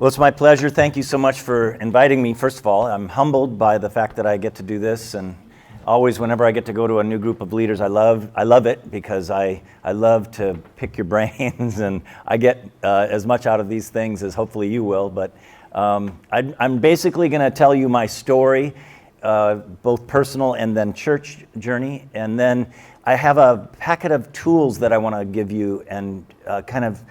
Well, it's my pleasure. Thank you so much for inviting me. First of all, I'm humbled by the fact that I get to do this, and always whenever I get to go to a new group of leaders, I love it because I love to pick your brains, and I get as much out of these things as hopefully you will. But I'm basically going to tell you my story, both personal and then church journey, and then I have a packet of tools that I want to give you and kind of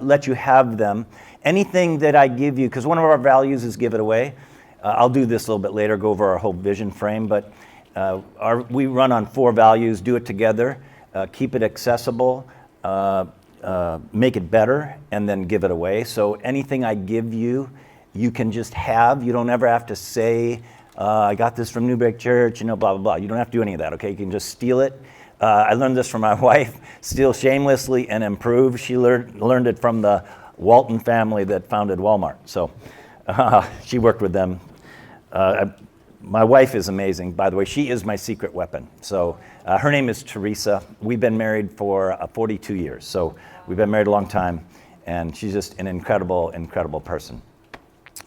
let you have them. Anything that I give you, because one of our values is give it away. I'll do this a little bit later, go over our whole vision frame, but we run on 4 values: do it together, keep it accessible, make it better, and then give it away. So anything I give you, you can just have. You don't ever have to say, I got this from Newbreak Church, blah, blah, blah. You don't have to do any of that, okay? You can just steal it. I learned this from my wife: steal shamelessly and improve. She learned it from the Walton family that founded Walmart. So she worked with them. My wife is amazing, by the way. She is my secret weapon. So her name is Teresa. We've been married for 42 years. So we've been married a long time, and she's just an incredible, incredible person.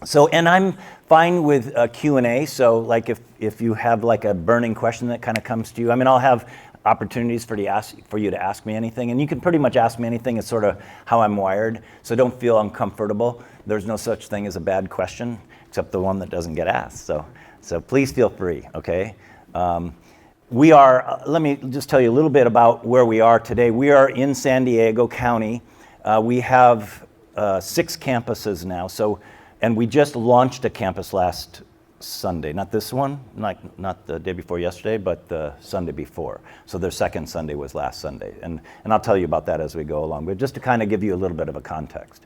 So, and I'm fine with Q&A. So like if you have like a burning question that kind of comes to you, I'll have opportunities for you to ask me anything, and you can pretty much ask me anything. It's sort of how I'm wired, so don't feel uncomfortable. There's no such thing as a bad question, except the one that doesn't get asked. So please feel free, okay? We are, let me just tell you a little bit about where we are today. We are in San Diego County. We have 6 campuses now, and we just launched a campus last Sunday, not this one, not the day before yesterday, but the Sunday before. So their second Sunday was last Sunday, and I'll tell you about that as we go along, but just to kind of give you a little bit of a context.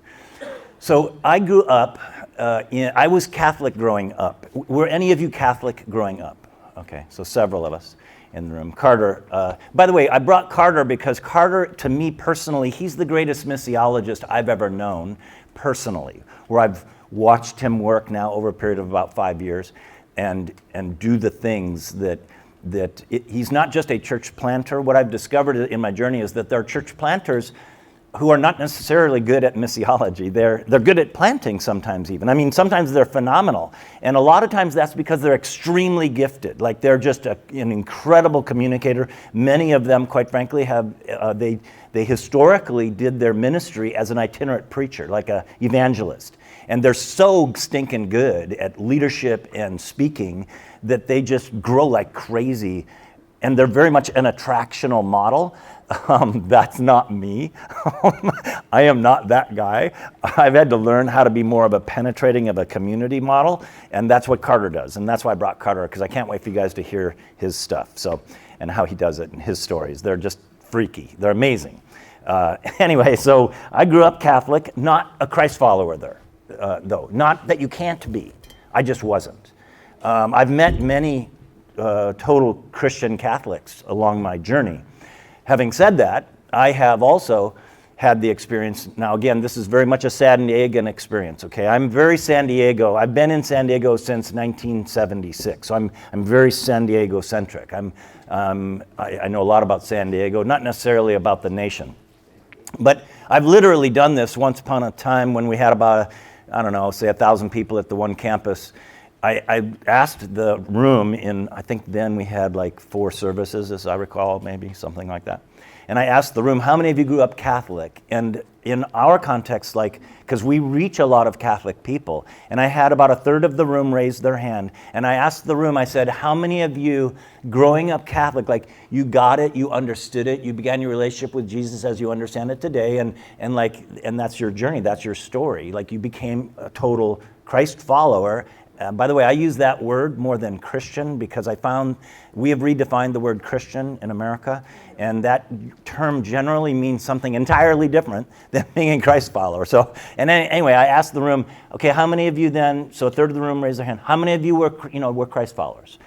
So I grew up, I was Catholic growing up. Were any of you Catholic growing up? Okay, so several of us in the room. Carter, by the way, I brought Carter because Carter, to me personally, he's the greatest missiologist I've ever known personally, where I've watched him work now over a period of about 5 years and do the things that he's not just a church planter. What I've discovered in my journey is that there are church planters who are not necessarily good at missiology. They're good at planting sometimes even. Sometimes they're phenomenal. And a lot of times that's because they're extremely gifted. Like they're just an incredible communicator. Many of them, quite frankly, they historically did their ministry as an itinerant preacher, like an evangelist. And they're so stinking good at leadership and speaking that they just grow like crazy. And they're very much an attractional model. That's not me. I am not that guy. I've had to learn how to be more of a penetrating of a community model, and that's what Carter does. And that's why I brought Carter, because I can't wait for you guys to hear his stuff. And how he does it and his stories. They're just freaky. They're amazing. Anyway, so I grew up Catholic, not a Christ follower though. Not that you can't be. I just wasn't. I've met many total Christian Catholics along my journey. Having said that, I have also had the experience. Now again, this is very much a San Diegan experience, okay? I'm very San Diego. I've been in San Diego since 1976, so I'm very San Diego centric. I know a lot about San Diego, not necessarily about the nation. But I've literally done this once upon a time when we had about, say 1,000 people at the one campus. I asked the room I think then we had like 4 services, as I recall, maybe something like that. And I asked the room, how many of you grew up Catholic? And in our context, because we reach a lot of Catholic people, and I had about 1/3 of the room raise their hand. And I asked the room, I said, how many of you growing up Catholic, like you got it, you understood it, you began your relationship with Jesus as you understand it today, and that's your journey, that's your story. Like you became a total Christ follower. By the way, I use that word more than Christian because I found we have redefined the word Christian in America, and that term generally means something entirely different than being a Christ follower. So, and anyway, I asked the room, okay, how many of you then, so 1/3 of the room raised their hand, how many of you were Christ followers?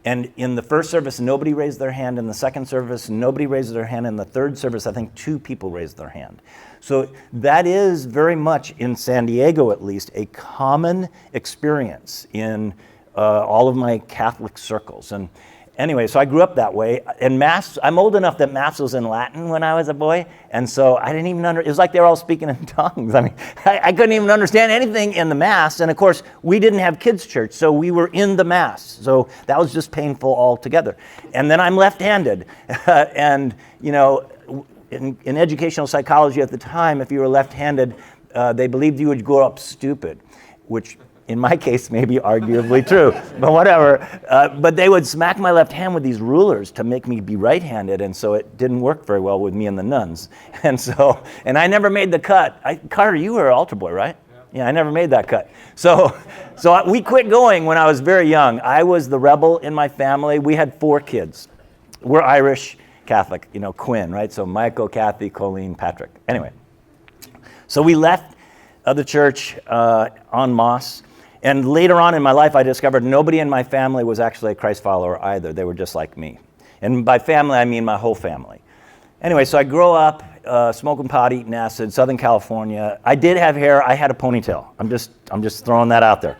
And in the first service, nobody raised their hand. In the second service, nobody raised their hand. In the third service, I think 2 people raised their hand. So that is very much, in San Diego at least, a common experience in all of my Catholic circles. Anyway, so I grew up that way. And Mass, I'm old enough that Mass was in Latin when I was a boy. And so I didn't even it was like they were all speaking in tongues. I mean, I couldn't even understand anything in the Mass. And of course, we didn't have kids' church, so we were in the Mass. So that was just painful altogether. And then I'm left-handed. And, you know, in educational psychology at the time, if you were left-handed, they believed you would grow up stupid, which in my case may be arguably true, but whatever. But they would smack my left hand with these rulers to make me be right-handed, and so it didn't work very well with me and the nuns. And I never made the cut. Carter, you were an altar boy, right? Yeah, I never made that cut. So we quit going when I was very young. I was the rebel in my family. We had 4 kids. We're Irish Catholic, you know, Quinn, right? So Michael, Kathy, Colleen, Patrick. Anyway, so we left the church en masse. And later on in my life, I discovered nobody in my family was actually a Christ follower either. They were just like me. And by family, I mean my whole family. Anyway, so I grew up smoking pot, eating acid, Southern California. I did have hair. I had a ponytail. I'm just throwing that out there.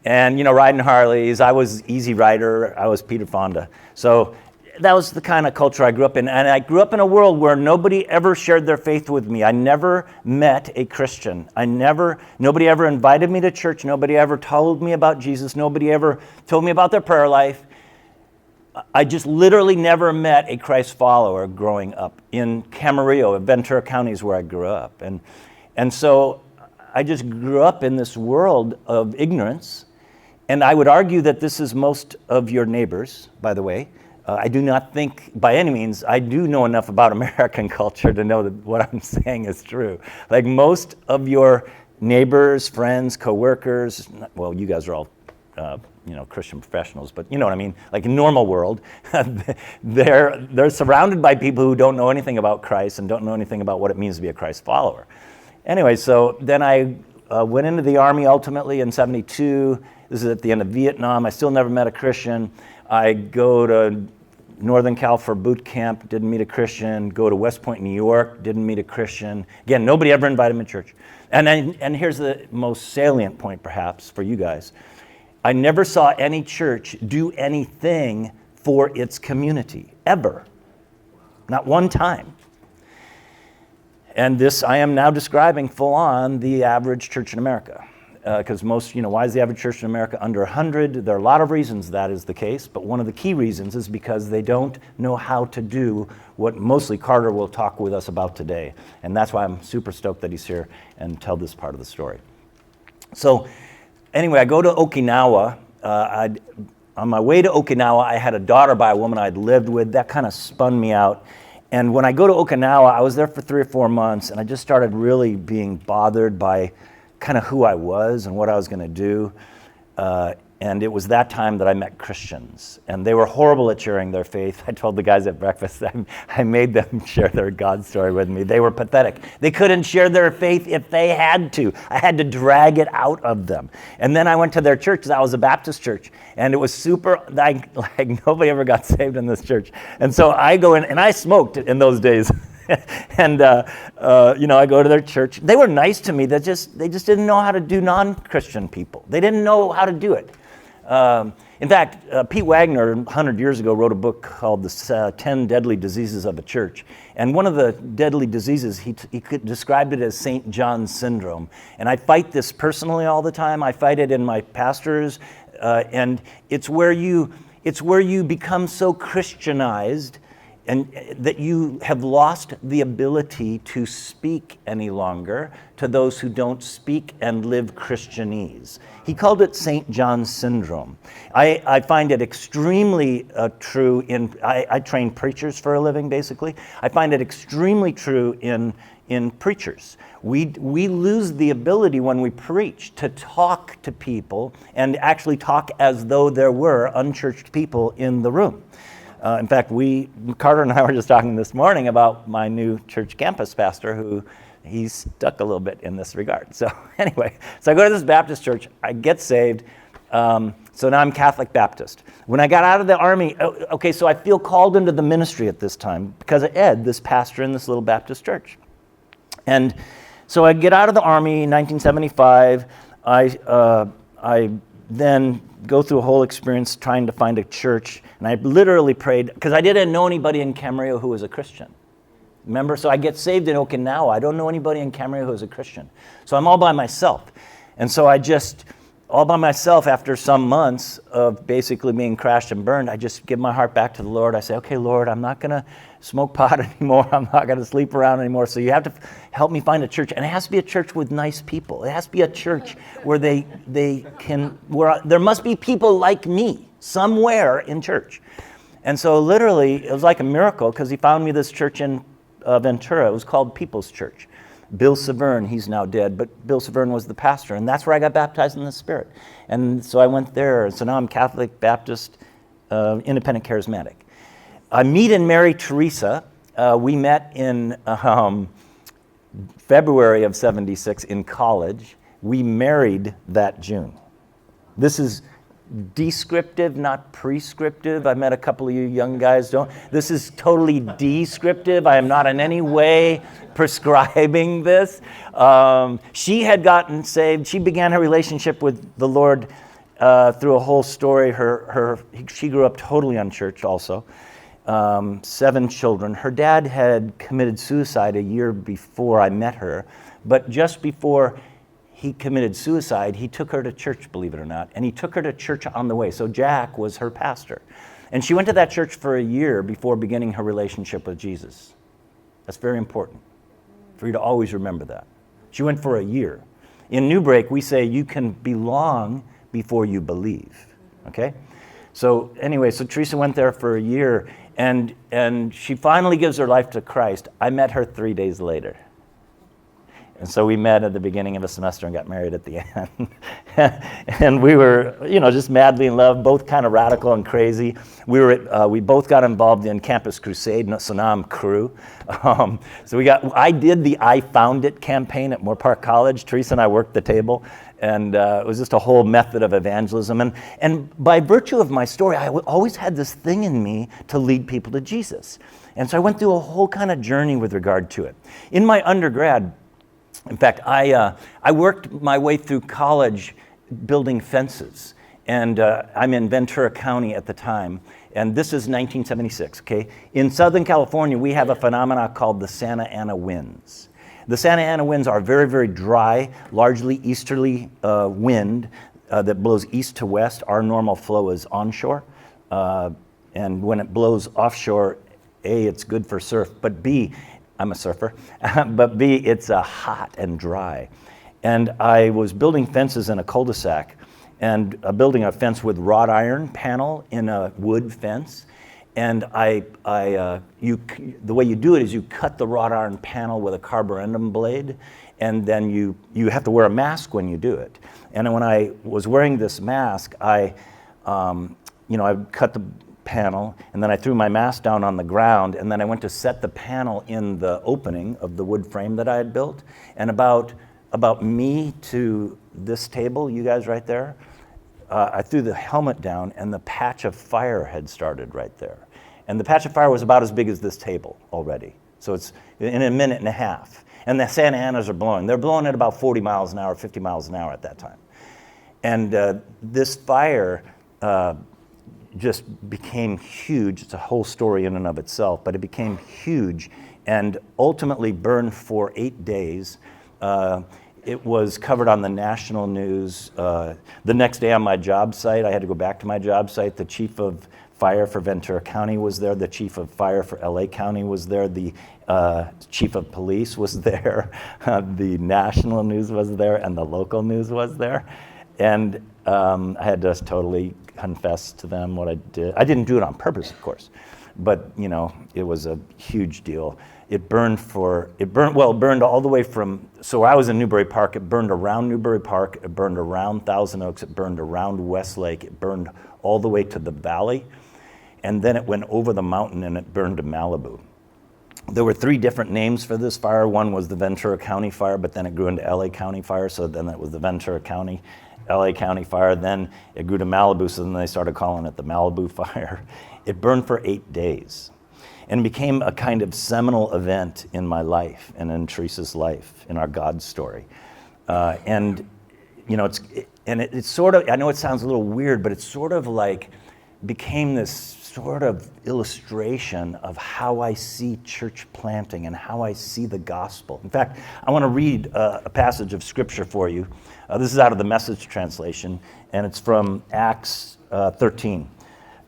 And, you know, riding Harleys. I was Easy Rider. I was Peter Fonda. So that was the kind of culture I grew up in. And I grew up in a world where nobody ever shared their faith with me. I never met a Christian. Nobody ever invited me to church. Nobody ever told me about Jesus. Nobody ever told me about their prayer life. I just literally never met a Christ follower growing up in Camarillo, Ventura County is where I grew up. And so I just grew up in this world of ignorance. And I would argue that this is most of your neighbors, by the way. I do not think, by any means, I do know enough about American culture to know that what I'm saying is true. Like most of your neighbors, friends, coworkers, well, you guys are all, you know, Christian professionals, but you know what I mean? Like in normal world, they're surrounded by people who don't know anything about Christ and don't know anything about what it means to be a Christ follower. Anyway, so then I went into the Army ultimately in '72. This is at the end of Vietnam. I still never met a Christian. I go to Northern Cal for boot camp, didn't meet a Christian. Go to West Point, New York, didn't meet a Christian. Again, nobody ever invited me to church. And here's the most salient point, perhaps, for you guys. I never saw any church do anything for its community, ever. Not one time. And this I am now describing full on the average church in America. Because most, you know, why is the average church in America under 100? There are a lot of reasons that is the case, but one of the key reasons is because they don't know how to do what mostly Carter will talk with us about today. And that's why I'm super stoked that he's here and tell this part of the story. So anyway, I go to Okinawa. On my way to Okinawa, I had a daughter by a woman I'd lived with. That kind of spun me out. And when I go to Okinawa, I was there for 3 or 4 months, and I just started really being bothered by kind of who I was and what I was going to do. And it was that time that I met Christians. And they were horrible at sharing their faith. I told the guys at breakfast that I made them share their God story with me. They were pathetic. They couldn't share their faith if they had to. I had to drag it out of them. And then I went to their church. That was a Baptist church. And it was super, like nobody ever got saved in this church. And so I go in, and I smoked in those days. And you know, I go to their church. They were nice to me. They just didn't know how to do non-Christian people. They didn't know how to do it. In fact, Pete Wagner 100 years ago wrote a book called The 10 Deadly Diseases of a Church. And one of the deadly diseases, he described it as St. John's syndrome. And I fight this personally all the time. I fight it in my pastors. And it's where you become so Christianized and that you have lost the ability to speak any longer to those who don't speak and live Christianese. He called it St. John's syndrome. I find it extremely true I train preachers for a living, basically. I find it extremely true in preachers. We lose the ability when we preach to talk to people and actually talk as though there were unchurched people in the room. In fact, Carter and I were just talking this morning about my new church campus pastor who he's stuck a little bit in this regard. So anyway, so I go to this Baptist church, I get saved, so now I'm Catholic Baptist. When I got out of the Army, okay, so I feel called into the ministry at this time because of Ed, this pastor in this little Baptist church. And so I get out of the Army in 1975, I then go through a whole experience trying to find a church. And I literally prayed, because I didn't know anybody in Camarillo who was a Christian. Remember? So I get saved in Okinawa. I don't know anybody in Camarillo who is a Christian. So I'm all by myself. And so I just, all by myself, after some months of basically being crashed and burned, I just give my heart back to the Lord. I say, okay, Lord, I'm not going to smoke pot anymore. I'm not going to sleep around anymore. So you have to help me find a church. And it has to be a church with nice people. It has to be a church where where there must be people like me somewhere in church. And so literally, it was like a miracle, because he found me this church in Ventura. It was called People's Church. Bill Severn, he's now dead, but Bill Severn was the pastor, and that's where I got baptized in the Spirit. And so I went there, and so now I'm Catholic, Baptist, independent charismatic. I meet and marry Teresa. We met in February of '76 in college. We married that June. This is descriptive, not prescriptive. I met a couple of you young guys. This is totally descriptive. I am not in any way prescribing this. She had gotten saved. She began her relationship with the Lord through a whole story. She grew up totally unchurched also. 7 children. Her dad had committed suicide a year before I met her, but just before he committed suicide, he took her to church, believe it or not, and he took her to church on the way. So Jack was her pastor. And she went to that church for a year before beginning her relationship with Jesus. That's very important for you to always remember that. She went for a year. In Newbreak, we say you can belong before you believe, okay? So anyway, so Teresa went there for a year, and she finally gives her life to Christ. I met her 3 days later. And so we met at the beginning of a semester and got married at the end. And we were, just madly in love, both kind of radical and crazy. We both got involved in Campus Crusade, so now I'm crew. I did the I Found It campaign at Moore Park College. Teresa and I worked the table, and it was just a whole method of evangelism. And by virtue of my story, I always had this thing in me to lead people to Jesus. And so I went through a whole kind of journey with regard to it. In my undergrad, in fact, I worked my way through college building fences, and I'm in Ventura County at the time, and this is 1976, okay? In Southern California, we have a phenomenon called the Santa Ana winds. The Santa Ana winds are very, very dry, largely easterly wind that blows east to west. Our normal flow is onshore, and when it blows offshore, A, it's good for surf, but B, I'm a surfer, but B, it's hot and dry. And I was building fences in a cul-de-sac, and building a fence with wrought iron panel in a wood fence. And the way you do it is you cut the wrought iron panel with a carborundum blade, and then you have to wear a mask when you do it. And when I was wearing this mask, I cut the panel, and then I threw my mask down on the ground, and then I went to set the panel in the opening of the wood frame that I had built. And about me to this table, you guys right there, I threw the helmet down, and the patch of fire had started right there. And the patch of fire was about as big as this table already. So it's in a minute and a half. And the Santa Anas are blowing. They're blowing at about 40 miles an hour, 50 miles an hour at that time. And this fire just became huge. It's a whole story in and of itself, but it became huge and ultimately burned for 8 days. It was covered on the national news. The next day on my job site, I had to go back to my job site. The chief of fire for Ventura County was there. The chief of fire for LA County was there. The chief of police was there. The national news was there, and the local news was there. And I had to totally confess to them what I did. I didn't do it on purpose, of course, but it was a huge deal. It burned all the way from, so I was in Newbury Park, it burned around Newbury Park, it burned around Thousand Oaks, it burned around Westlake, it burned all the way to the valley, and then it went over the mountain and it burned to Malibu. There were 3 different names for this fire. One was the Ventura County fire, but then it grew into LA County fire, so then it was the Ventura County, LA County fire, then it grew to Malibu, so then they started calling it the Malibu fire. It burned for 8 days and became a kind of seminal event in my life and in Teresa's life, in our God story. And it's sort of, I know it sounds a little weird, but it's sort of like became this sort of illustration of how I see church planting and how I see the gospel. In fact, I want to read a passage of scripture for you. This is out of the Message translation, and it's from Acts 13.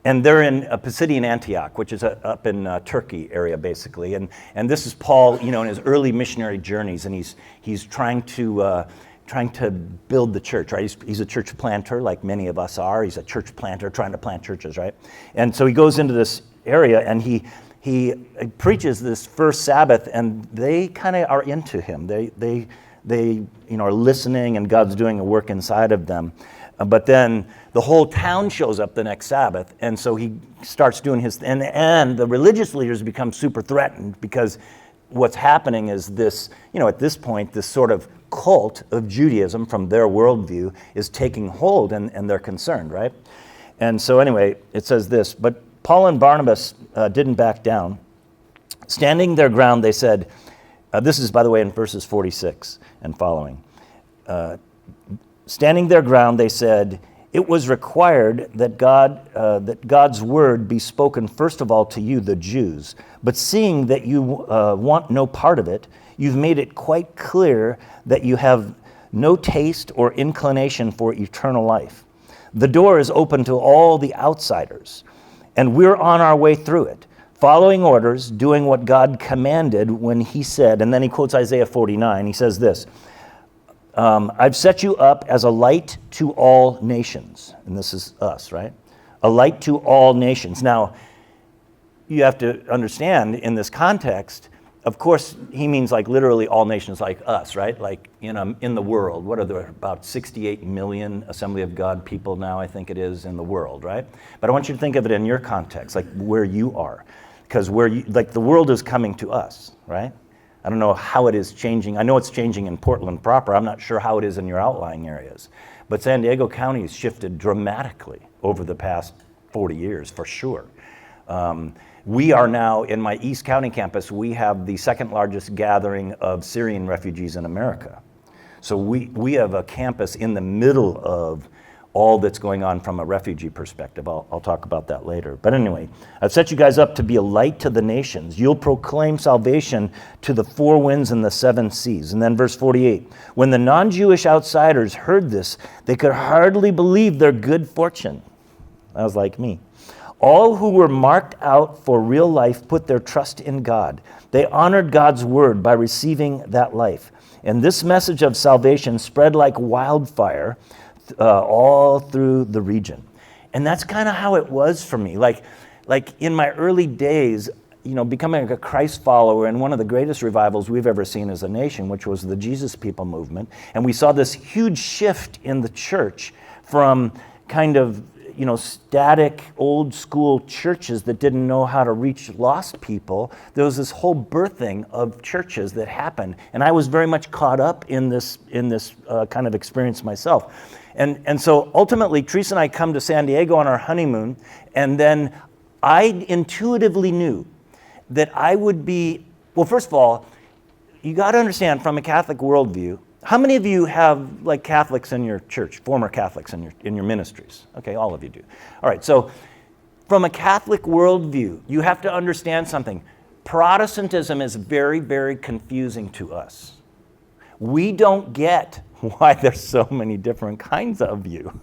And they're in Pisidian Antioch, which is up in Turkey area, basically. And this is Paul, in his early missionary journeys, and he's trying to build the church, right? He's a church planter, like many of us are. He's a church planter trying to plant churches, right? And so he goes into this area, and he preaches this first Sabbath, and they kind of are into him. They are listening, and God's doing a work inside of them. But then the whole town shows up the next Sabbath, and so he starts doing his, and the religious leaders become super threatened, because what's happening is this, at this point, this sort of cult of Judaism from their worldview is taking hold, and they're concerned, right? And so anyway, it says this, but Paul and Barnabas didn't back down. Standing their ground, they said, this is, by the way, in verses 46 and following. Standing their ground, they said, it was required that God's word be spoken first of all to you, the Jews. But seeing that you want no part of it, you've made it quite clear that you have no taste or inclination for eternal life. The door is open to all the outsiders, and we're on our way through it, following orders, doing what God commanded when he said, and then he quotes Isaiah 49, he says this, I've set you up as a light to all nations. And this is us, right? A light to all nations. Now, you have to understand in this context, of course, he means like literally all nations like us, right? Like, in the world. What are there, about 68 million Assembly of God people now, I think it is, in the world, right? But I want you to think of it in your context, like where you are. Because the world is coming to us, right? I don't know how it is changing. I know it's changing in Portland proper. I'm not sure how it is in your outlying areas. But San Diego County has shifted dramatically over the past 40 years, for sure. We are now, in my East County campus, we have the second largest gathering of Syrian refugees in America. So we have a campus in the middle of all that's going on from a refugee perspective. I'll talk about that later. But anyway, I've set you guys up to be a light to the nations. You'll proclaim salvation to the four winds and the seven seas. And then verse 48, when the non-Jewish outsiders heard this, they could hardly believe their good fortune. That was like me. All who were marked out for real life put their trust in God. They honored God's word by receiving that life. And this message of salvation spread like wildfire all through the region. And that's kind of how it was for me. Like in my early days, becoming a Christ follower in one of the greatest revivals we've ever seen as a nation, which was the Jesus People movement. And we saw this huge shift in the church from kind of, static old school churches that didn't know how to reach lost people. There was this whole birthing of churches that happened. And I was very much caught up in this kind of experience myself. And so ultimately, Teresa and I come to San Diego on our honeymoon, and then I intuitively knew that I would be, well, first of all, you got to understand from a Catholic worldview, how many of you have like Catholics in your church, former Catholics in your ministries? Okay, all of you do. All right, so from a Catholic worldview, you have to understand something. Protestantism is very, very confusing to us. We don't get why there's so many different kinds of you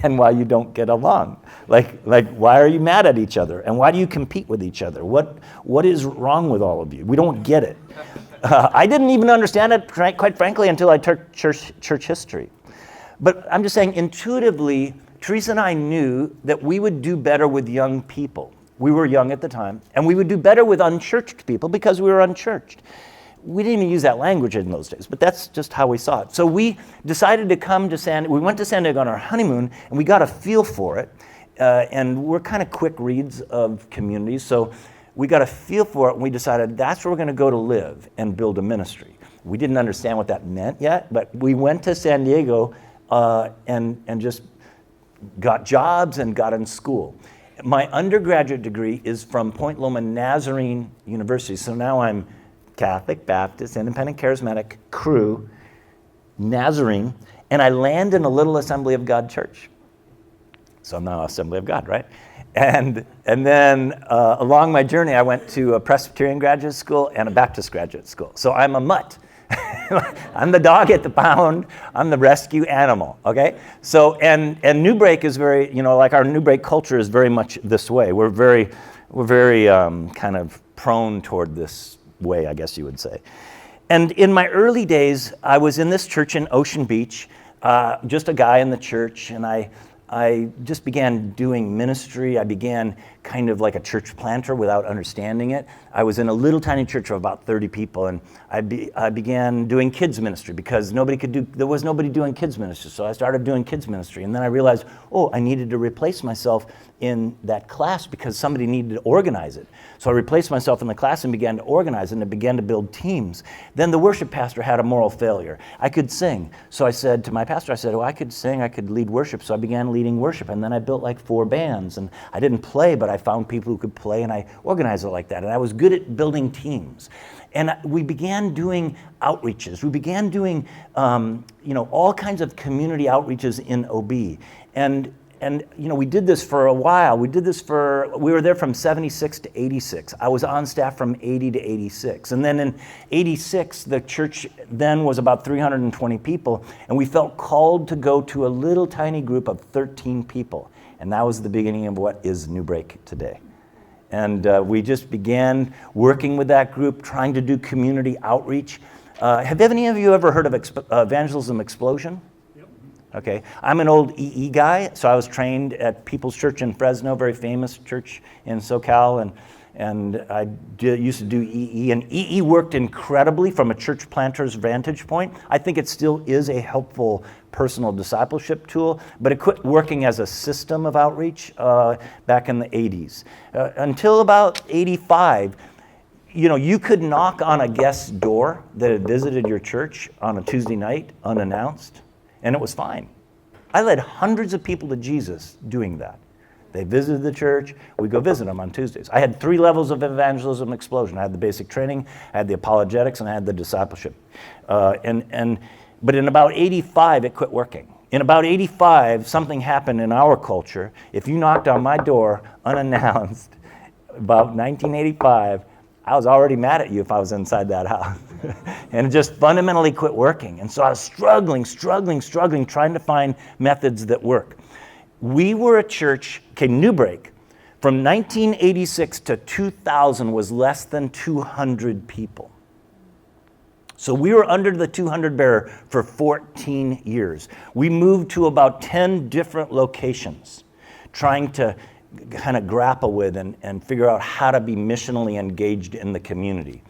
and why you don't get along. Like why are you mad at each other? And why do you compete with each other? What is wrong with all of you? We don't get it. I didn't even understand it, quite frankly, until I took church history. But I'm just saying, intuitively, Teresa and I knew that we would do better with young people. We were young at the time, and we would do better with unchurched people because we were unchurched. We didn't even use that language in those days, but that's just how we saw it. So we decided to come to we went to San Diego on our honeymoon, and we got a feel for it. And we're kind of quick reads of communities, so we got a feel for it, and we decided that's where we're going to go to live and build a ministry. We didn't understand what that meant yet, but we went to San Diego and just got jobs and got in school. My undergraduate degree is from Point Loma Nazarene University, so now I'm Catholic, Baptist, Independent Charismatic, Cru, Nazarene, and I land in a little Assembly of God church. So I'm now Assembly of God, right? And then along my journey, I went to a Presbyterian graduate school and a Baptist graduate school. So I'm a mutt. I'm the dog at the pound. I'm the rescue animal, okay? So, and Newbreak is very, like our Newbreak culture is very much this way. We're very kind of prone toward this way, I guess you would say. And in my early days, I was in this church in Ocean Beach, just a guy in the church, and I just began doing ministry. I began kind of like a church planter without understanding it. I was in a little tiny church of about 30 people, and I began doing kids ministry because there was nobody doing kids ministry. So I started doing kids ministry, and then I realized, I needed to replace myself in that class because somebody needed to organize it. So I replaced myself in the class and began to organize it, and I began to build teams. Then the worship pastor had a moral failure. I could sing. So I said to my pastor, I could sing, I could lead worship. So I began leading worship, and then I built like 4 bands. And I didn't play, but I found people who could play, and I organized it like that. And I was good at building teams. And we began doing outreaches. We began doing, all kinds of community outreaches in OB. And we did this for a while. We were there from 76 to 86. I was on staff from 80 to 86. And then in 86, the church then was about 320 people, and we felt called to go to a little tiny group of 13 people. And that was the beginning of what is Newbreak today. And we just began working with that group, trying to do community outreach. Have any of you ever heard of Evangelism Explosion? Okay, I'm an old EE guy, so I was trained at People's Church in Fresno, very famous church in SoCal, and I used to do EE, and EE worked incredibly from a church planter's vantage point. I think it still is a helpful personal discipleship tool, but it quit working as a system of outreach back in the 80s. Until about 85, you could knock on a guest's door that had visited your church on a Tuesday night unannounced, and it was fine. I led hundreds of people to Jesus doing that. They visited the church. We go visit them on Tuesdays. I had 3 levels of evangelism explosion. I had the basic training, I had the apologetics, and I had the discipleship. But in about 85, it quit working. In about 85, something happened in our culture. If you knocked on my door unannounced, about 1985, I was already mad at you if I was inside that house. And it just fundamentally quit working. And so I was struggling, trying to find methods that work. We were a church, Newbreak, from 1986 to 2000 was less than 200 people. So we were under the 200 bearer for 14 years. We moved to about 10 different locations, trying to kind of grapple with and figure out how to be missionally engaged in the community.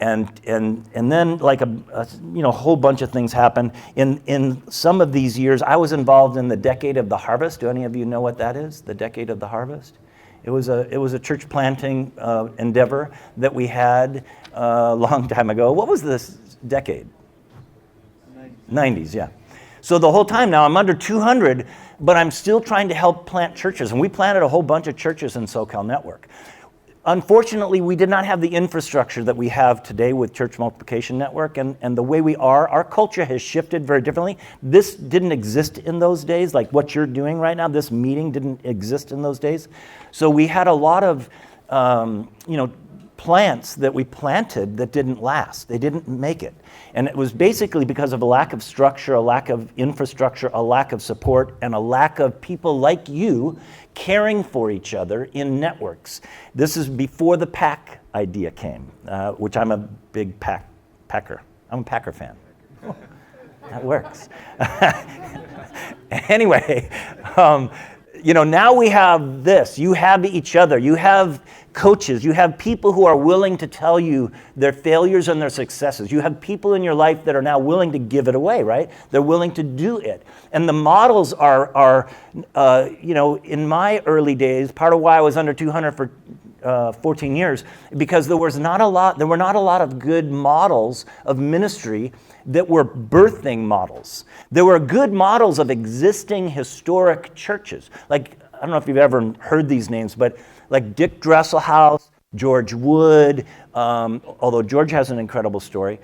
And then like a whole bunch of things happened. In some of these years, I was involved in the Decade of the Harvest. Do any of you know what that is? The Decade of the Harvest? It was a church planting endeavor that we had a long time ago. What was this decade? 90s, yeah. So the whole time now I'm under 200, but I'm still trying to help plant churches. And we planted a whole bunch of churches in SoCal Network. Unfortunately, we did not have the infrastructure that we have today with Church Multiplication Network, and the way we are, our culture has shifted very differently. This didn't exist in those days, like what you're doing right now. This meeting didn't exist in those days. So we had a lot of, plants that we planted that didn't last. They didn't make it. And it was basically because of a lack of structure, a lack of infrastructure, a lack of support, and a lack of people like you caring for each other in networks. This is before the pack idea came, which I'm a big Packer. I'm a Packer fan. That works. Anyway, now we have this. You have each other. You have coaches. You have people who are willing to tell you their failures and their successes. You have people in your life that are now willing to give it away, right? They're willing to do it. And the models are in my early days, part of why I was under 200 for 14 years, because there were not a lot of good models of ministry that were birthing models. There were good models of existing historic churches. Like, I don't know if you've ever heard these names, but like Dick Dresselhaus, George Wood, although George has an incredible story.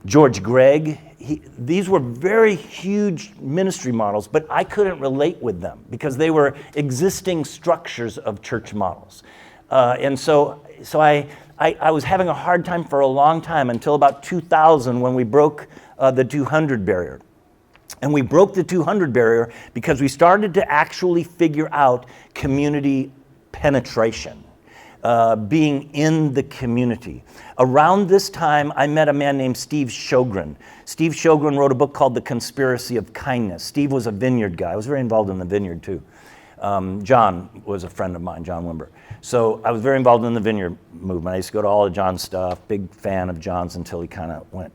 George Gregg. These were very huge ministry models, but I couldn't relate with them because they were existing structures of church models. And so I was having a hard time for a long time until about 2000 when we broke the 200 barrier. And we broke the 200 barrier because we started to actually figure out community penetration, being in the community. Around this time, I met a man named Steve Sjogren. Steve Sjogren wrote a book called The Conspiracy of Kindness. Steve was a vineyard guy. I was very involved in the vineyard too. John was a friend of mine, John Wimber. So I was very involved in the vineyard movement. I used to go to all of John's stuff, big fan of John's until he kind of went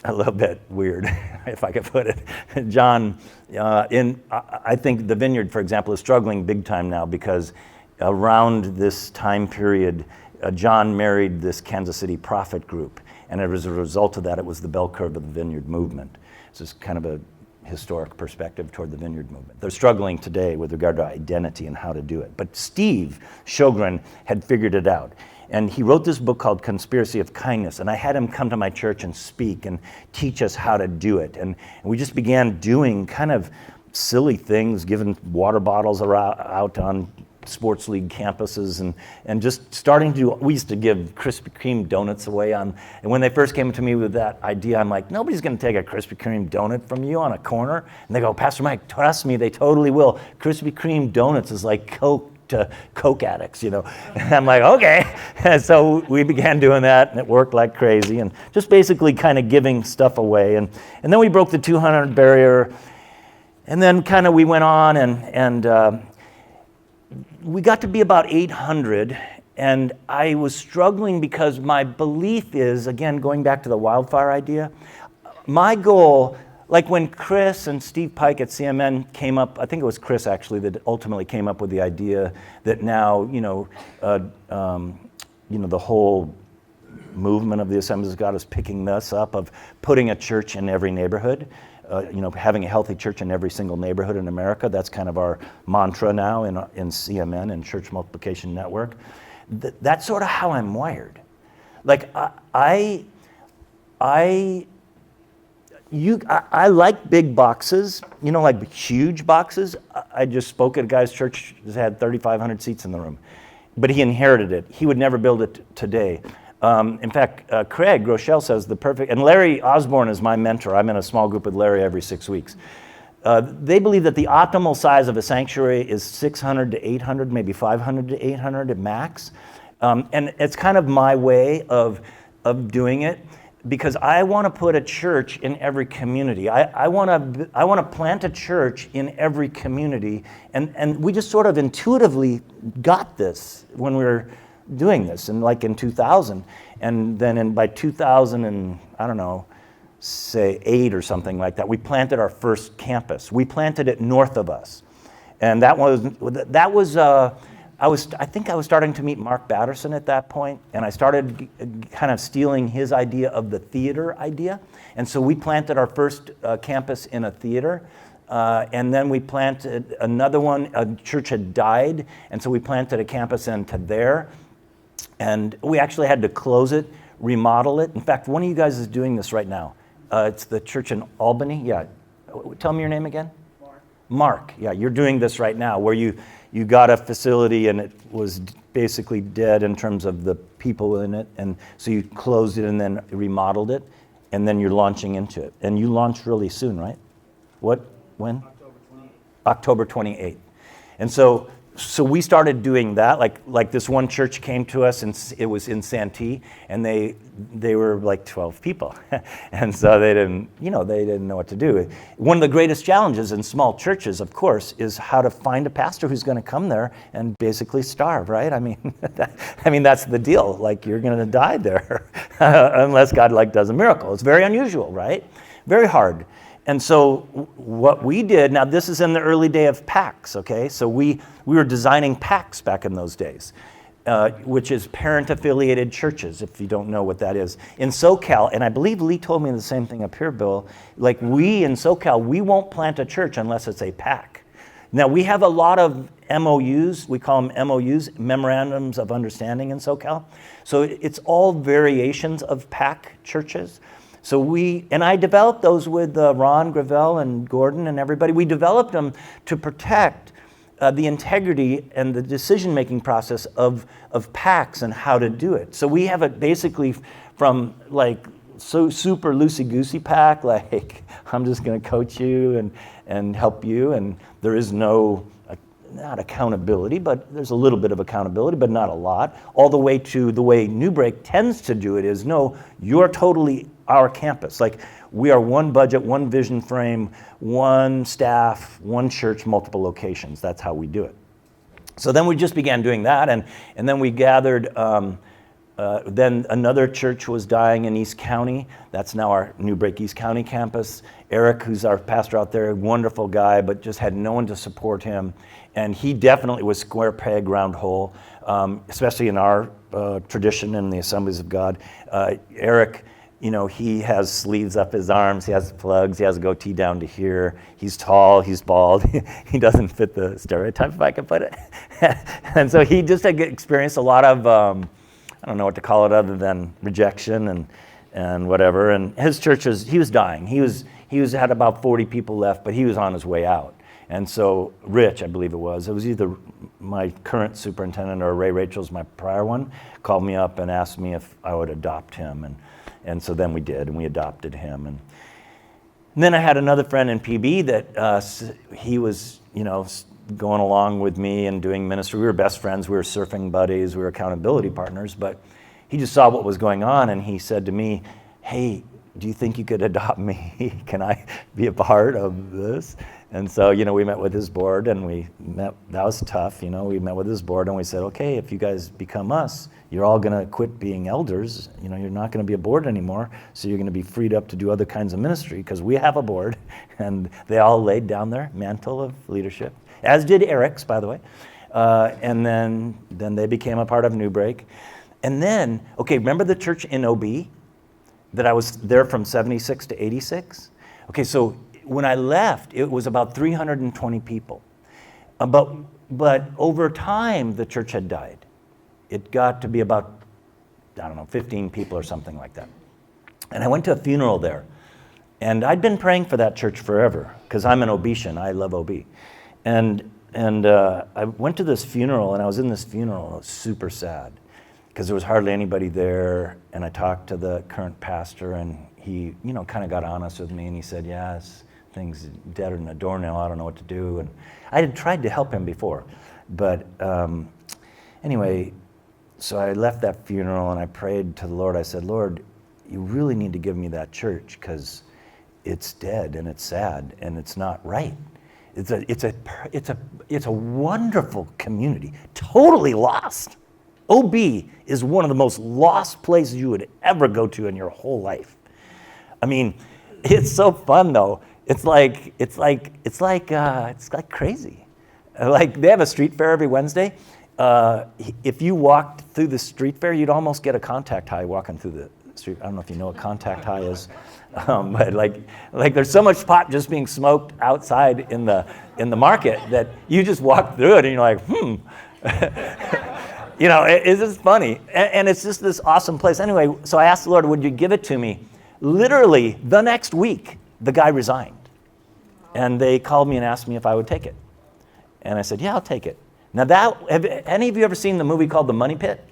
a little bit weird, if I could put it. John, I think the vineyard, for example, is struggling big time now because around this time period, John married this Kansas City prophet group. And as a result of that, it was the bell curve of the vineyard movement. So it's kind of a historic perspective toward the vineyard movement. They're struggling today with regard to identity and how to do it. But Steve Sjogren had figured it out. And he wrote this book called Conspiracy of Kindness. And I had him come to my church and speak and teach us how to do it. And we just began doing kind of silly things, giving water bottles out on sports league campuses and just starting to do, we used to give Krispy Kreme donuts away and when they first came to me with that idea, I'm like, nobody's going to take a Krispy Kreme donut from you on a corner. And they go, Pastor Mike, trust me, they totally will. Krispy Kreme donuts is like Coke to Coke addicts, you know. And I'm like, okay. And so we began doing that, and it worked like crazy, and just basically kind of giving stuff away. And then we broke the 200 barrier, and then kind of we went on, and we got to be about 800, and I was struggling because my belief is, again, going back to the wildfire idea, my goal, like when Chris and Steve Pike at CMN came up, I think it was Chris actually that ultimately came up with the idea that now, the whole movement of the Assemblies of God is picking this up of putting a church in every neighborhood, having a healthy church in every single neighborhood in America. That's kind of our mantra now in CMN and Church Multiplication Network. That's sort of how I'm wired. Like I like big boxes, like huge boxes. I just spoke at a guy's church that had 3,500 seats in the room, but he inherited it. He would never build it today. In fact, Craig Rochelle says and Larry Osborne is my mentor. I'm in a small group with Larry every 6 weeks. They believe that the optimal size of a sanctuary is 600 to 800, maybe 500 to 800 at max. And it's kind of my way of doing it, because I want to put a church in every community. I want to plant a church in every community, and we just sort of intuitively got this when we were doing this, and like in 2000, and then by 2000 and I don't know, say 8 or something like that, we planted our first campus. We planted it north of us, and I think I was starting to meet Mark Batterson at that point, and I started kind of stealing his idea of the theater idea. And so we planted our first campus in a theater, and then we planted another one. A church had died, and so we planted a campus into there. And we actually had to close it, remodel it. In fact, one of you guys is doing this right now. It's the church in Albany. Yeah. Tell me your name again. Mark. Yeah, you're doing this right now, where you got a facility and it was basically dead in terms of the people in it, and so you closed it and then remodeled it, and then you're launching into it. And you launch really soon, right? When? October 28th. And so we started doing that. Like this one church came to us, and it was in Santee, and they were like 12 people, and so they didn't know what to do. One of the greatest challenges in small churches, of course, is how to find a pastor who's going to come there and basically starve, right? I mean, that's the deal. Like, you're going to die there unless God does a miracle. It's very unusual, right? Very hard. And so what we did, now this is in the early day of PACs, okay? So we were designing PACs back in those days, which is parent-affiliated churches, if you don't know what that is. In SoCal, and I believe Lee told me the same thing up here, Bill, like we in SoCal, we won't plant a church unless it's a PAC. Now, we have a lot of MOUs. We call them MOUs, Memorandums of Understanding in SoCal. So it's all variations of PAC churches. So I developed those with Ron Gravel and Gordon and everybody. We developed them to protect the integrity and the decision-making process of PACs and how to do it. So we have it basically from like so super loosey-goosey PAC, like I'm just going to coach you and help you, and there is no, not accountability, but there's a little bit of accountability, but not a lot, all the way to the way Newbreak tends to do it is, no, you're totally our campus. Like, we are one budget, one vision frame, one staff, one church, multiple locations. That's how we do it. So then we just began doing that, and then we gathered, then another church was dying in East County. That's now our Newbreak East County campus. Eric, who's our pastor out there, wonderful guy, but just had no one to support him. And he definitely was square peg, round hole, especially in our tradition in the Assemblies of God. Eric, you know, he has sleeves up his arms, he has plugs, he has a goatee down to here. He's tall, he's bald. He doesn't fit the stereotype, if I can put it. And so he just had experienced a lot of, I don't know what to call it other than rejection and whatever. And his church he was dying. He had about 40 people left, but he was on his way out. And so Rich, I believe it was either my current superintendent or Ray Rachel's, my prior one, called me up and asked me if I would adopt him. And so then we did, and we adopted him. And then I had another friend in PB that he was, you know, going along with me and doing ministry. We were best friends, we were surfing buddies, we were accountability partners, but he just saw what was going on, and he said to me, hey, do you think you could adopt me? Can I be a part of this? And so, you know, we met with his board, and that was tough, you know, we met with his board, and we said, okay, if you guys become us, you're all gonna quit being elders, you know, you're not gonna be a board anymore, so you're gonna be freed up to do other kinds of ministry, because we have a board, and they all laid down their mantle of leadership, as did Eric's, by the way, and then they became a part of Newbreak. And then, okay, remember the church in OB that I was there from 76 to 86? Okay, so when I left, it was about 320 people. But over time, the church had died. It got to be about, I don't know, 15 people or something like that. And I went to a funeral there. And I'd been praying for that church forever, because I'm an Obetian, I love OB. And I went to this funeral, and I was in this funeral, and it was super sad, because there was hardly anybody there. And I talked to the current pastor, and he, you know, kind of got honest with me, and he said, yes, things deader than a doornail, I don't know what to do. And I had tried to help him before, but anyway, so I left that funeral, and I prayed to the Lord. I said, Lord, you really need to give me that church, because it's dead, and it's sad, and it's not right. It's a wonderful community, totally lost. OB is one of the most lost places you would ever go to in your whole life. I mean, it's so fun though. It's like crazy. Like, they have a street fair every Wednesday. If you walked through the street fair, you'd almost get a contact high walking through the street. I don't know if you know what contact high is. But like there's so much pot just being smoked outside in the market that you just walk through it and you're like, you know, it's just funny. And it's just this awesome place. Anyway, so I asked the Lord, would you give it to me? Literally the next week, the guy resigned. And they called me and asked me if I would take it. And I said, yeah, I'll take it. Now have any of you ever seen the movie called The Money Pit?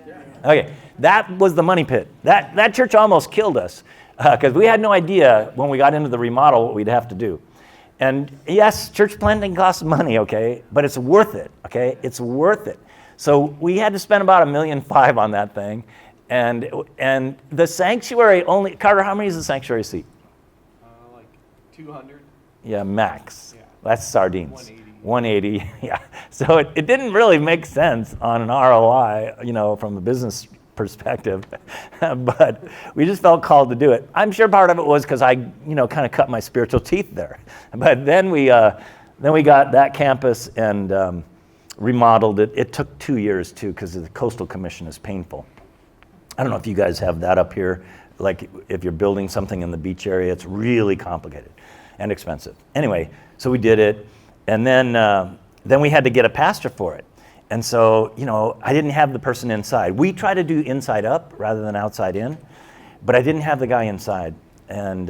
Yeah. Okay, that was the Money Pit. That church almost killed us. Because we had no idea when we got into the remodel what we'd have to do. And yes, church planting costs money, okay? But it's worth it, okay? It's worth it. So we had to spend about $1.5 million on that thing. And the sanctuary only, Carter, how many is the sanctuary seat? Like 200. Yeah, max. Yeah. That's sardines. 180. 180, yeah. So it didn't really make sense on an ROI, you know, from a business perspective, but we just felt called to do it. I'm sure part of it was because I, you know, kind of cut my spiritual teeth there. But then we got that campus and remodeled it. It took 2 years too, because the coastal commission is painful. I don't know if you guys have that up here. Like, if you're building something in the beach area, it's really complicated and expensive. Anyway, so we did it, And then we had to get a pastor for it. And so, I didn't have the person inside. We try to do inside up rather than outside in, but I didn't have the guy inside. And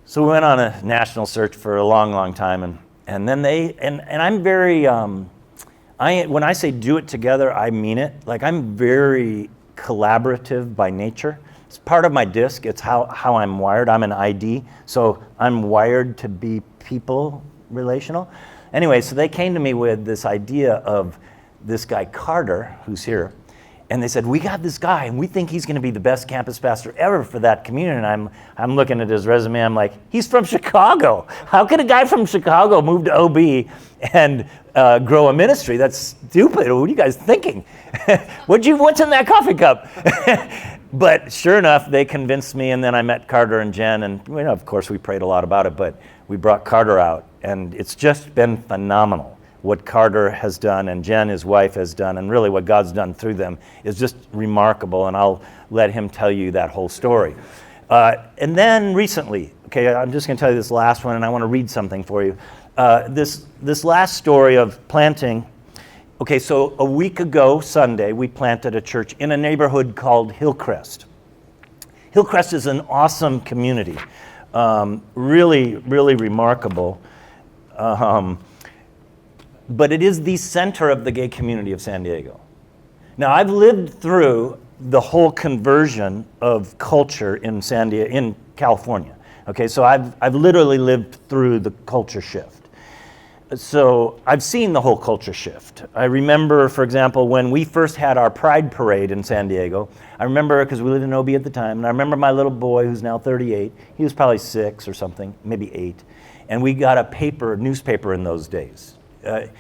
so we went on a national search for a long, long time. And then I'm very, when I say do it together, I mean it. Like, I'm very collaborative by nature. It's part of my disc. It's how I'm wired. I'm an ID, so I'm wired to be people relational. Anyway, so they came to me with this idea of this guy Carter, who's here, and they said, we got this guy, and we think he's going to be the best campus pastor ever for that community. And I'm looking at his resume. I'm like, he's from Chicago. How could a guy from Chicago move to OB and grow a ministry? That's stupid. What are you guys thinking? What's in that coffee cup? But sure enough, they convinced me, and then I met Carter and Jen, and of course we prayed a lot about it, but we brought Carter out, and it's just been phenomenal. What Carter has done and Jen, his wife, has done, and really what God's done through them is just remarkable, and I'll let him tell you that whole story. And then recently, okay, I'm just going to tell you this last one, and I want to read something for you. This last story of planting. Okay, so a week ago, Sunday, we planted a church in a neighborhood called Hillcrest. Hillcrest is an awesome community, really, really remarkable. But it is the center of the gay community of San Diego. Now, I've lived through the whole conversion of culture in in California. Okay, so I've literally lived through the culture shift. So I've seen the whole culture shift. I remember, for example, when we first had our Pride Parade in San Diego, I remember, because we lived in OB at the time, and I remember my little boy, who's now 38, he was probably 6 or something, maybe 8, and we got a newspaper in those days.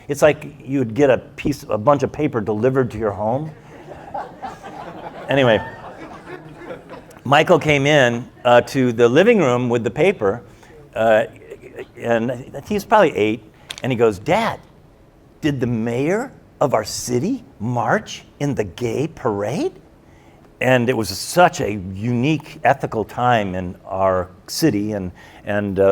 It's like you'd get a bunch of paper delivered to your home. Anyway, Michael came in to the living room with the paper, and he was probably 8, and he goes, Dad, did the mayor of our city march in the gay parade? And it was such a unique ethical time in our city and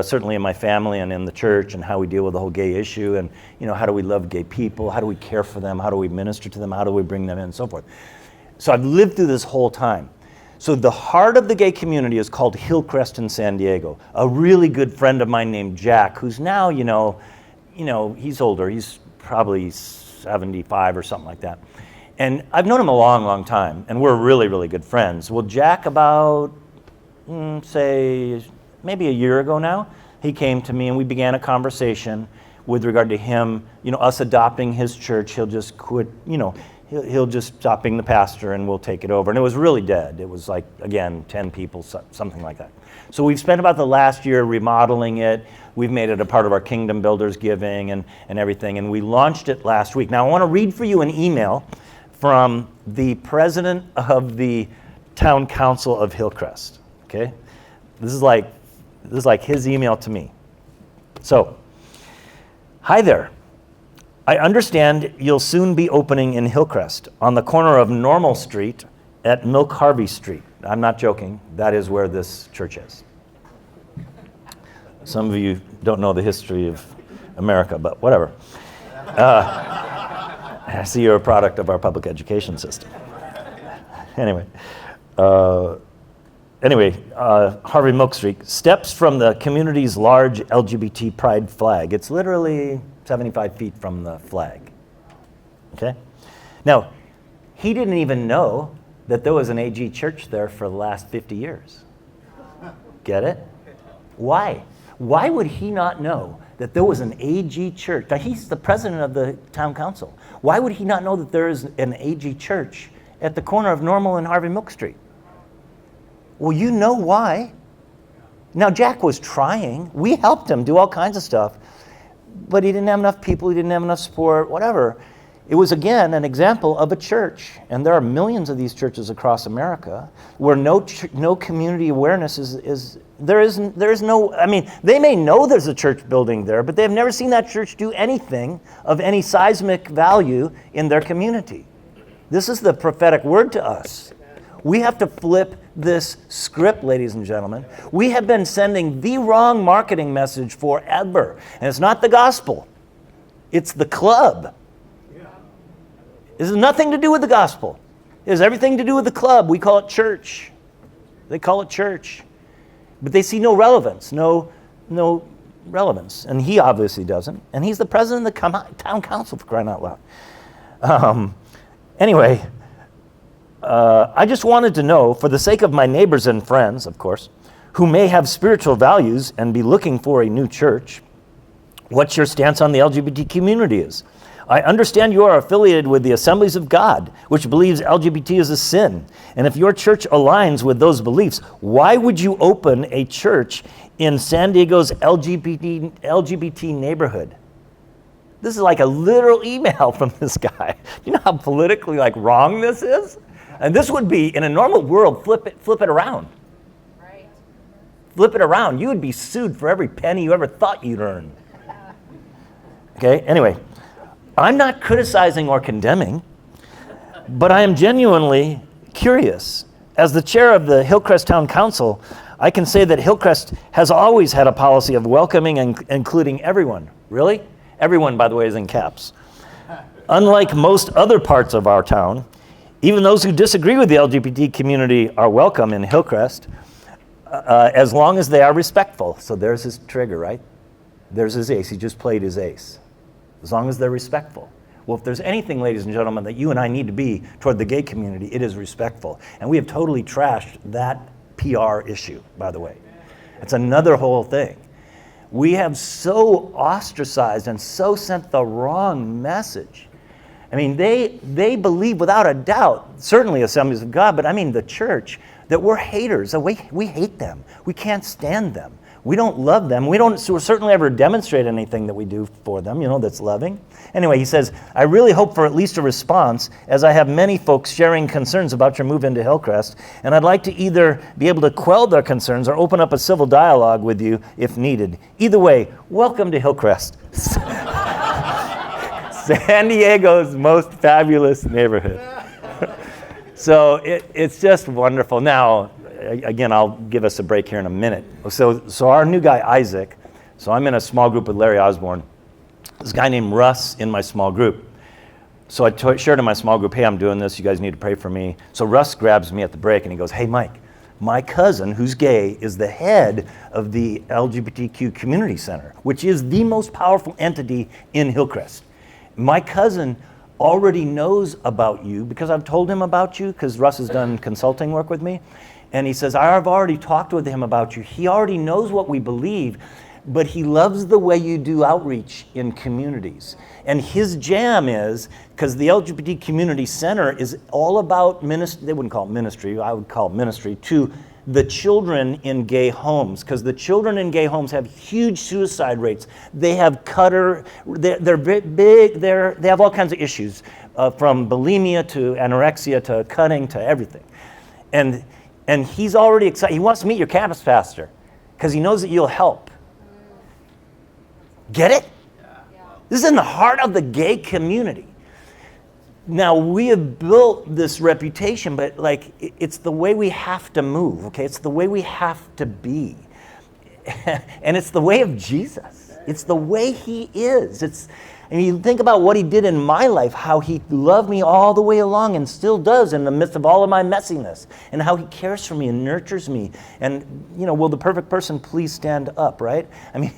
certainly in my family and in the church, and how we deal with the whole gay issue, and how do we love gay people, how do we care for them, how do we minister to them, how do we bring them in, and so forth. So I've lived through this whole time. So the heart of the gay community is called Hillcrest in San Diego. A really good friend of mine named Jack, who's now, he's older, he's probably 75 or something like that. And I've known him a long, long time, and we're really, really good friends. Well, Jack, about, say, maybe a year ago now, he came to me and we began a conversation with regard to him, us adopting his church. He'll just quit, he'll just stop being the pastor and we'll take it over. And it was really dead. It was like, again, 10 people, something like that. So we've spent about the last year remodeling it. We've made it a part of our Kingdom Builders giving and everything, and we launched it last week. Now, I want to read for you an email from the president of the town council of Hillcrest, okay? This is like his email to me. So, hi there. I understand you'll soon be opening in Hillcrest on the corner of Normal Street at Milk Harvey Street. I'm not joking. That is where this church is. Some of you don't know the history of America, but whatever. I see you're a product of our public education system. Anyway, Harvey Milk Street, steps from the community's large LGBT pride flag. It's literally 75 feet from the flag. Okay? Now, he didn't even know that there was an AG church there for the last 50 years. Get it? Why? Why would he not know that there was an AG church? Now, he's the president of the town council. Why would he not know that there is an AG church at the corner of Normal and Harvey Milk Street? Well, you know why. Now, Jack was trying. We helped him do all kinds of stuff, but he didn't have enough people. He didn't have enough support, whatever. It was, again, an example of a church, and there are millions of these churches across America where no community awareness is there is no, I mean, they may know there's a church building there, but they've never seen that church do anything of any seismic value in their community. This is the prophetic word to us. We have to flip this script, ladies and gentlemen. We have been sending the wrong marketing message forever, and it's not the gospel. It's the club. It has nothing to do with the gospel. It has everything to do with the club. We call it church. They call it church. But they see no relevance, no relevance. And he obviously doesn't. And he's the president of the town council, for crying out loud. Anyway, I just wanted to know, for the sake of my neighbors and friends, of course, who may have spiritual values and be looking for a new church, what your stance on the LGBT community is. I understand you are affiliated with the Assemblies of God, which believes LGBT is a sin. And if your church aligns with those beliefs, why would you open a church in San Diego's LGBT neighborhood? This is like a literal email from this guy. You know how politically wrong this is? And this would be, in a normal world, flip it around. Right. Flip it around. You would be sued for every penny you ever thought you'd earn. Okay, anyway. I'm not criticizing or condemning, but I am genuinely curious. As the chair of the Hillcrest Town Council, I can say that Hillcrest has always had a policy of welcoming and including everyone. Really? Everyone, by the way, is in caps. Unlike most other parts of our town, even those who disagree with the LGBT community are welcome in Hillcrest, as long as they are respectful. So there's his trigger, right? There's his ace. He just played his ace. As long as they're respectful. Well, if there's anything, ladies and gentlemen, that you and I need to be toward the gay community, it is respectful. And we have totally trashed that PR issue, by the way. It's another whole thing. We have so ostracized and so sent the wrong message. I mean, they believe without a doubt, certainly Assemblies of God, but I mean the church, that we're haters. We hate them. We can't stand them. We don't love them. We don't certainly ever demonstrate anything that we do for them, that's loving. Anyway, he says, I really hope for at least a response, as I have many folks sharing concerns about your move into Hillcrest, and I'd like to either be able to quell their concerns or open up a civil dialogue with you if needed. Either way, welcome to Hillcrest. San Diego's most fabulous neighborhood. So it's just wonderful. Now, again, I'll give us a break here in a minute. So our new guy, Isaac, so I'm in a small group with Larry Osborne. This guy named Russ in my small group. So I shared in my small group, hey, I'm doing this. You guys need to pray for me. So Russ grabs me at the break and he goes, hey, Mike, my cousin, who's gay, is the head of the LGBTQ Community Center, which is the most powerful entity in Hillcrest. My cousin already knows about you because I've told him about you because Russ has done consulting work with me. And he says, I've already talked with him about you. He already knows what we believe, but he loves the way you do outreach in communities. And his jam is, because the LGBT Community Center is all about ministry, they wouldn't call it ministry, I would call it ministry, to the children in gay homes, because the children in gay homes have huge suicide rates. They have they're big, they have all kinds of issues, from bulimia to anorexia to cutting to everything. And he's already excited. He wants to meet your campus pastor because he knows that you'll help. Get it? This is in the heart of the gay community. Now, we have built this reputation, but it's the way we have to move, okay? It's the way we have to be. And it's the way of Jesus. It's the way he is. You think about what he did in my life, how he loved me all the way along and still does in the midst of all of my messiness, and how he cares for me and nurtures me. And, will the perfect person please stand up, right? I mean,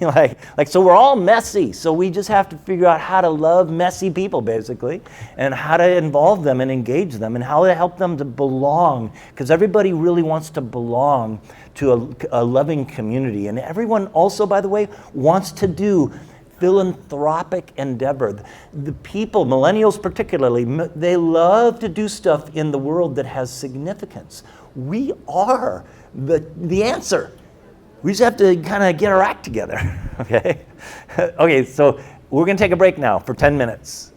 so we're all messy, so we just have to figure out how to love messy people, basically, and how to involve them and engage them, and how to help them to belong, because everybody really wants to belong to a loving community. And everyone also, by the way, wants to do philanthropic endeavor. The people, millennials particularly, they love to do stuff in the world that has significance. We are the answer. We just have to kind of get our act together, okay? Okay, so we're going to take a break now for 10 minutes.